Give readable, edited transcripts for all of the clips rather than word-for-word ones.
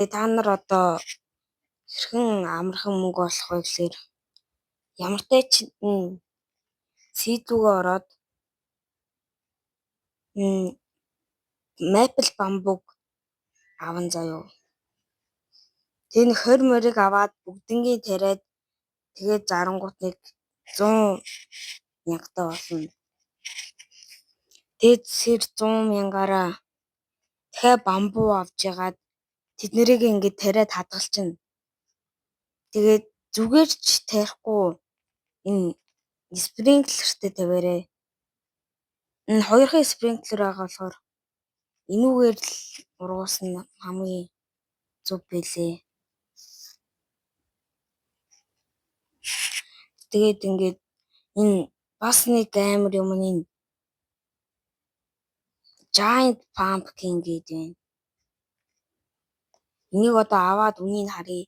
Та нар одоо хэрхэн амархан мөнгө олох вэ гэхээр ямартай ч сийдүүгээ ороод Maple бамбуг аван заяа. Тэгээ 20 морийг аваад бүгднгийн тариад тэгээд зарангуут нэг 100 мянгатай болно. Тэгээд сэр 100 мянгаараа дахиад бамбуу авч ягаад тэд нэрийг ингээд тариад хадгалчихна. Тэгээд зүгээр ч тарихгүй энэ спринклертэй тавиарай. Энэ хоёрхан спринклер байгаа болохоор энүүгээр л ургуулсан хамгийн зөв байлээ. Тэгээд ингээд энэ бас нэг амар юм энэ Giant Pumpkin гэдэг байна. Энийг одоо аваад үнийг харъя.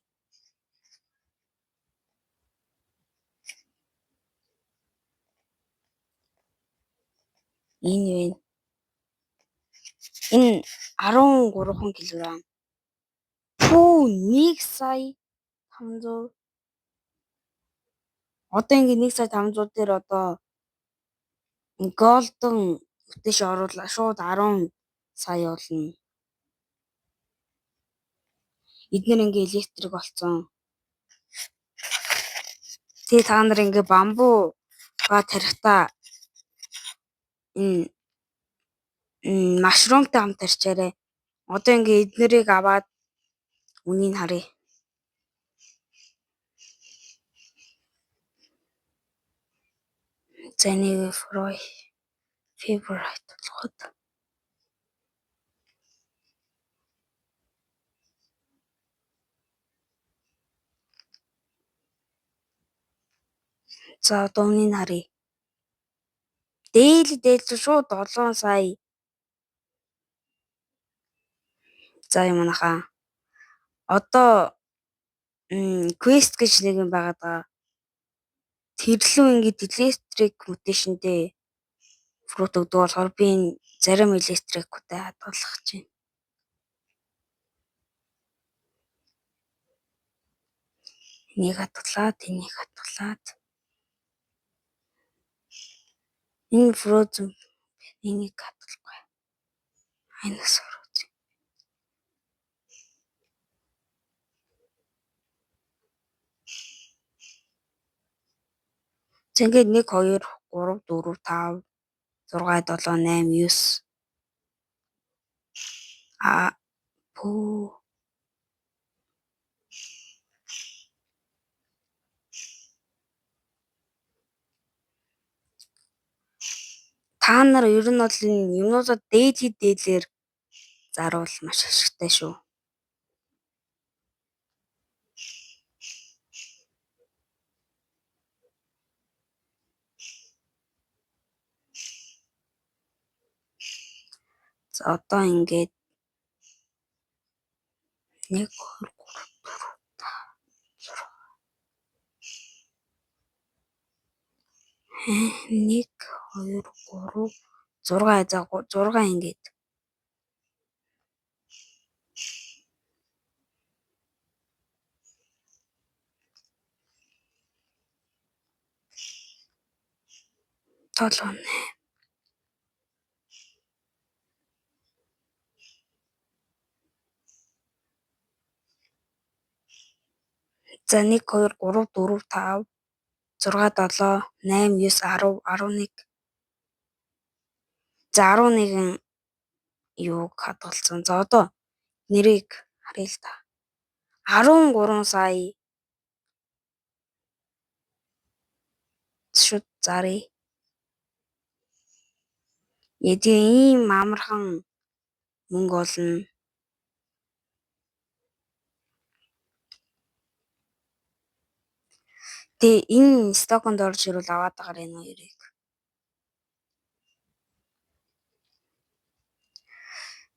Энэ байна. Энэ 13 кг. Пүү 1,500,000. Одоо ингэ 1,500,000 дээр одоо голден өтөш оруулаа шууд 10 сая болно. Эдгээр ингээ электрик болсон. Тэгээ та нар ингээ бамбууга тарихтаа машрумтай хамт тарьчаарай. Одоо ингээ эднэрийг аваад үнийг харъя. За нэг favorite болгоод. За одоо үнийг харъя. Дээлж шууд 7 сая. За юм нахаа. Одоо quest гэж нэг юм байгаад байгаа. Тэрлүү ингээд электрик муташнтэй фрут өгдөг болохоор би зарим электрикүүтэй хадгалах чинь. Энийг хадгалаад энэ фроzen энийг хадгалахгүй. Айнаас ороод. Зингээд 1 2 3 4 5 6 7 8 9 пүү та нар ер нь бол энэ юмнуудад дээлээр заруул маш ашигтай шүү. За одоо ингээд 1 2 3 4 5 6 1 2 3 6 за 6 ингээд. Толон. За 1 2 3 4 5 6 7 8 9 10 11. За 11 юуг хадгалсан. За одоо нэрийг харъя л та. 13 сая. Шүт зарыг. Эдгээр ийм амархан мөнгө олно. Тэгээ энэ стоконд орж ирвэл аваад байгаа энэ хоёрыг.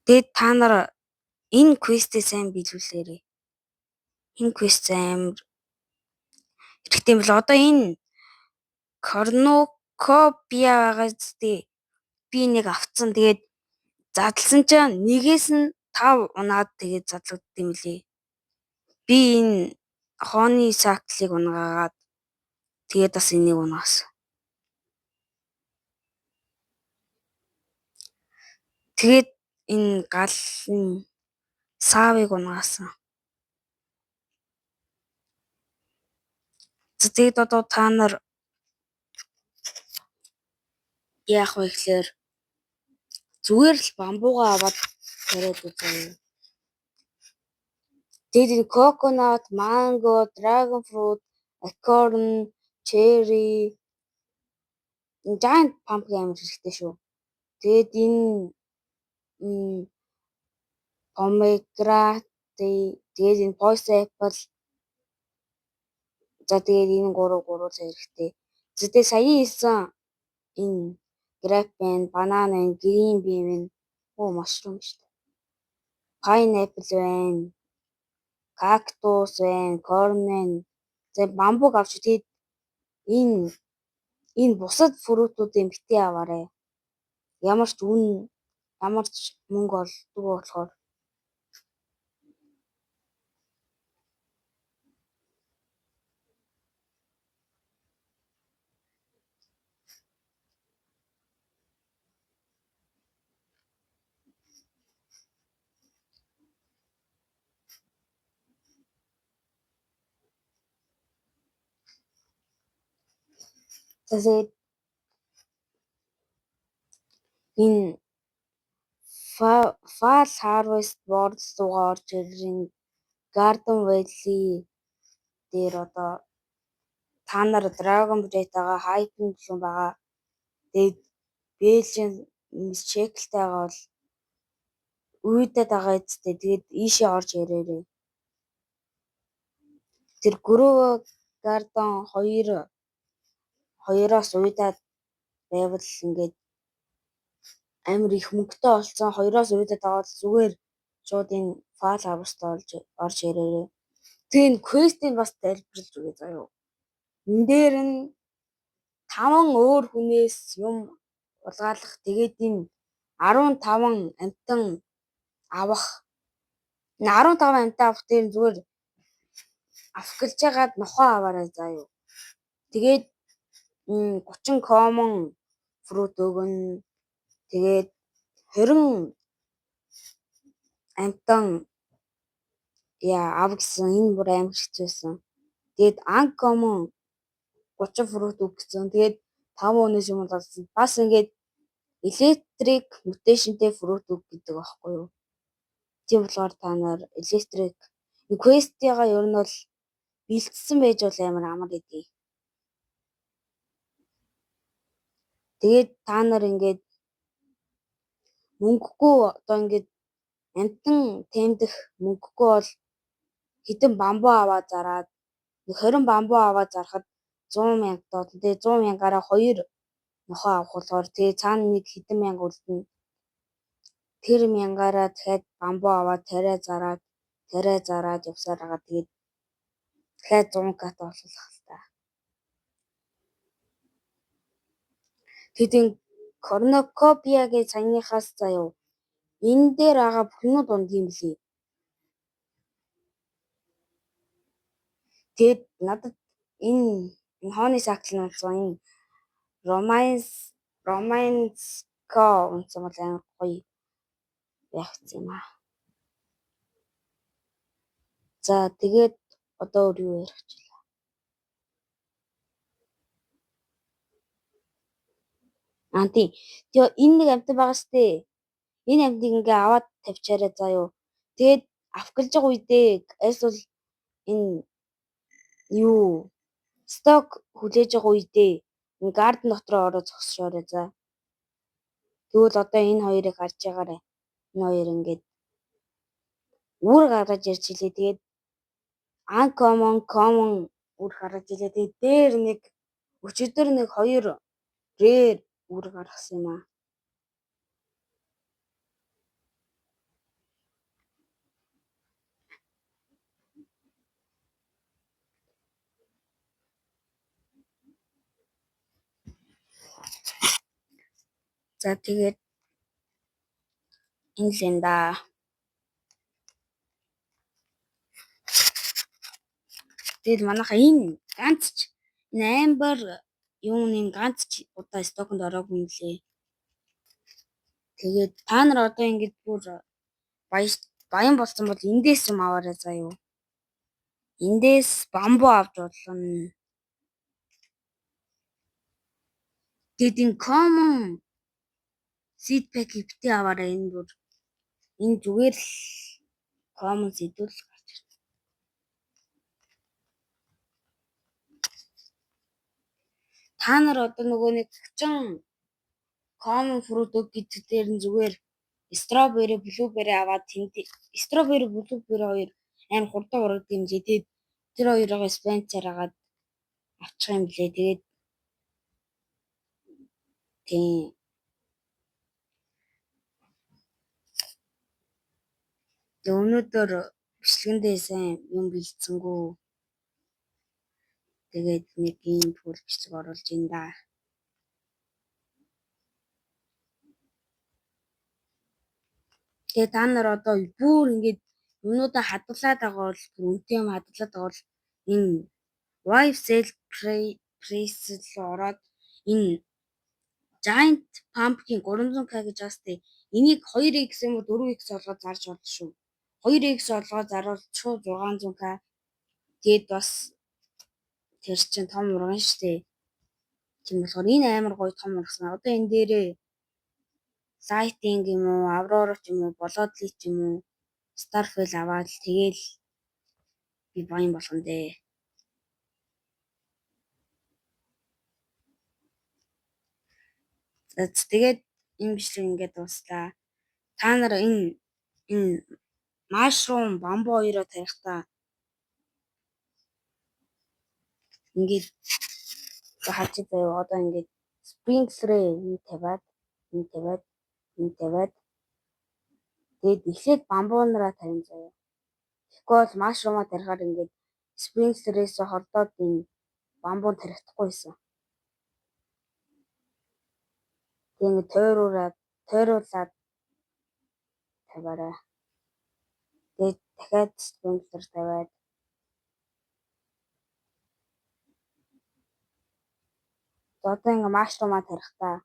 Тэгээд та нар энэ квестээ сайн биелүүлээрэй. Энэ квест амар хэрэгтэй юм бол одоо энэ корнокопия байгаа зү. Би нэг авцсан. Тэгээд задлсан чинь нэгээс нь 5 унаад тэгээд задлагдсан юм лээ. би энэ хооны сааклыг унгаагаад тэгээд бас энийг унгасан. Тэгээд энэ галын саавыг унгасан. Тэгээд одоо та нар яах вэ гэхээр зүгээр л бамбуугаа аваад тариад үзье. Тэгээд энэ coconut, mango, dragon fruit, acorn, cherry, giant pumpkin амар хэрэгтэй шүү. Тэгээд энэ pomegranate, тэгээд энэ poison apple. За тэгээд энэ 3 хэрэгтэй. Тэгээд сая хэлсэн энэ grape, banana, green bean, mushroom шүү дээ. Pineapple байна. Cactus байна, corn байна. Тэгээд бамбуг авч тэгээд энэ бусад фруутуудыг битгий аваарай. Ямар ч мөнгө олддгүй болохоор. Тэгээд энэ Fall Harvest Board руугаа орж ирэн Garden Valley дээр одоо та нар Dragon Fruit-аагаа хайпинг юм байгаа. Тэгээд Belgian Shekel-тайгаа бол үйдэд байгаа эцтэй. Тэгээд ийшээ орж ирээрэй. Тэр Grove Garden 2-оос уйдаад байвал ингээд амар их мөнгөтэй олцсон. 2-оос уйдаад аваад зүгээр шууд энэ Fall Harvest орж ирээрэй. Тэгээд энэ quest-ийг бас тайлбарлаж өгье заяа. Энэ дээр нь 5 өөр хүнээс юм улгаалах. Тэгээд энэ 15 амтан авах. Энэ 15 амтан авах дээр зүгээр авах гэж байгаад нохоо аваарай заяа. Тэгээд 30 common fruit өгнө. Тэгээд 20 амтан ав гэсэн энэ бүр амар хэцүүсэн. Тэгээд uncommon 30 fruit өг гэсэн. Тэгээд 5 өнөөс юм болсон. Бас ингээд electric mutation-тэй fruit өг гэдэг байхгүй юу? Тийм болохоор та нар electric quest-ийгаа ер нь бол бэлдсэн байж бол амар амар идэв. Тэгээд та нар ингээд мөнгөгүй одоо ингээд амтан тэмдэх мөнгөгүй бол хитэн бамбуу аваад зараад 20 бамбуу аваад зарахад 100 мянга доод. Тэгээд 100 мянгаараа 2 нохоо авах болохоор тэгээд цаана нэг хитэн мянга үлдэнэ. Тэр мянгаараа дахиад бамбуу аваад тариа зараад явсаар байгаа. Тэгээд дахиад 100 кат олох л та. Тэгээд энэ cornucopia гэж саяныхаас заяа. Энэ дээр байгаа бүхнүүд унд юм лээ. Тэгээд надад энэ хооны сакл нь унтсан энэ Romanesco унтсан бол амар гоё байхсан юм аа. За тэгээд одоо юу ярих гэж байна? Тийм. Тэгээ энэ нэг амтан байгаа штэ. Энэ амтыг ингээ аваад тавьчаарай заяа. Тэгээд авах гэж байгаа үедээ эсвэл энэ сток хүлээж байгаа үедээ энэ гарден дотроо ороод зогсоорой за. Тэгвэл одоо энэ хоёрыг харж байгаарай. Энэ хоёр ингээд үр гаргаж ирж илээ. Тэгээд uncommon, common үр гаргаж илээ. Тэгээд дээр нэг өчигдөр нэг 2 rare үр гаргасан юм аа. За тэгээд энэ л энэ да. Тэгэл манайхаа энэ ганц ч энэ Amber юуны ганц ч удаа стоконд ороогүй юм лээ. Тэгээд та нар одоо ингэж бүр баян болсон бол эндээс юм аваарай заа юу. Эндээс бамбуу авч бодлоо. Тэгээд энэ common seed pack-ийг битээ аваарай энэ бүр. Энэ зүгээр л common seed-ül гарч ирсэн. Та нар одоо нөгөө нэг 30 common fruit гэдэг дээр нь зүгээр strawberry, blueberry аваад strawberry, blueberry хоёр амар хурдан урагддаг юм лээ. Тэгээд тэр хоёроо Spencer агаад авчих юм лээ. Тэгээд тийм өнөөдөр бичлэгэндээ сайн юм бэлдсэнгүү. Тэгээд нэг ийм төр бичлэг оруулж ин да. Тэгээд та нар одоо бүр ингэж юмудаа хадгалаад байгаа бол үнэтэй юм хадгалаад байгаа бол энэ wife sale price л ороод энэ giant pumpkin 300k гэж бастай. Энийг 2x юм уу 4x олгоод зарж болно шүү. 2x олгоод заруул шууд 600k. Тэгээд бас тэр чинь том урган штэ. Тийм болохоор энэ амар гоё том ургасан. Одоо энэ дээрээ Lighting юм уу, Aurora ч юм уу, болоод ли ч юм уу, Starfell аваад л тэгээл би баян болгон дээ. Тэгээд энэ бичлэг ингээд дуслаа. Та нар энэ mushroom бамбуу хоёроо тарихтаа ингээд хачиж заяа одоо ингээд sprinkler энэ тавиад тэгээд эхлээд бамбуунараа тавин заяа. Тэгэхгүй бол mushroom-а тарихаар ингээд sprinkler-ээс хордоод энэ бамбуу тарих-хгүй байсан. Тэгээд тойруулаад тавиараа. Тэгээд дахиад sprinkler тавиад одоо ингээ mushroom-а тарихтаа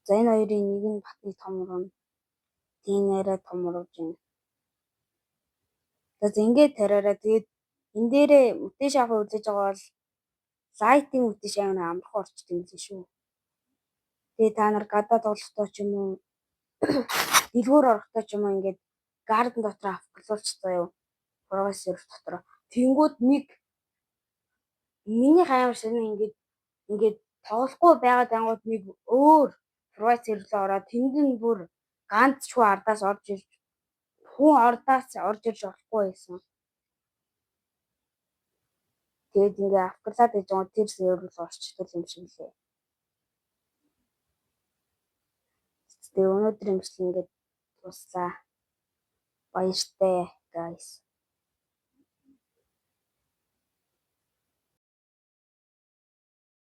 за энэ хоёрын нэг нь батны том ургана. Тийм нэрээ том ургаж байна. Тэгээд ингээд тараараа тэгээд энэ дээрээ үтээ шахаа үзэж байгаа бол лайтинг үтээ шахаа амархан орчдөг юм лээ шүү. Тэгээд та нар гадаа тоглохдоо ч юм уу дэлгүүр орохдоо ч юм уу ингээд гарден дотор авклуулч заяа. Прогрессор дотор. Тэнгүүд нэг миний амар шинэ ингээд тоглохгүй байгаад ангууд нэг өөр прогрессор руу ороод тэнд нь бүр ганц ч хүн ардаас орж ирж болохгүй байсан. Тэгээд ингээ авклаад байж байгаа тэр сервер руу орчтол юм шиг лээ. Тэгээд өнөөдрийн бичлэг ингээд туслаа. Баяртай guys.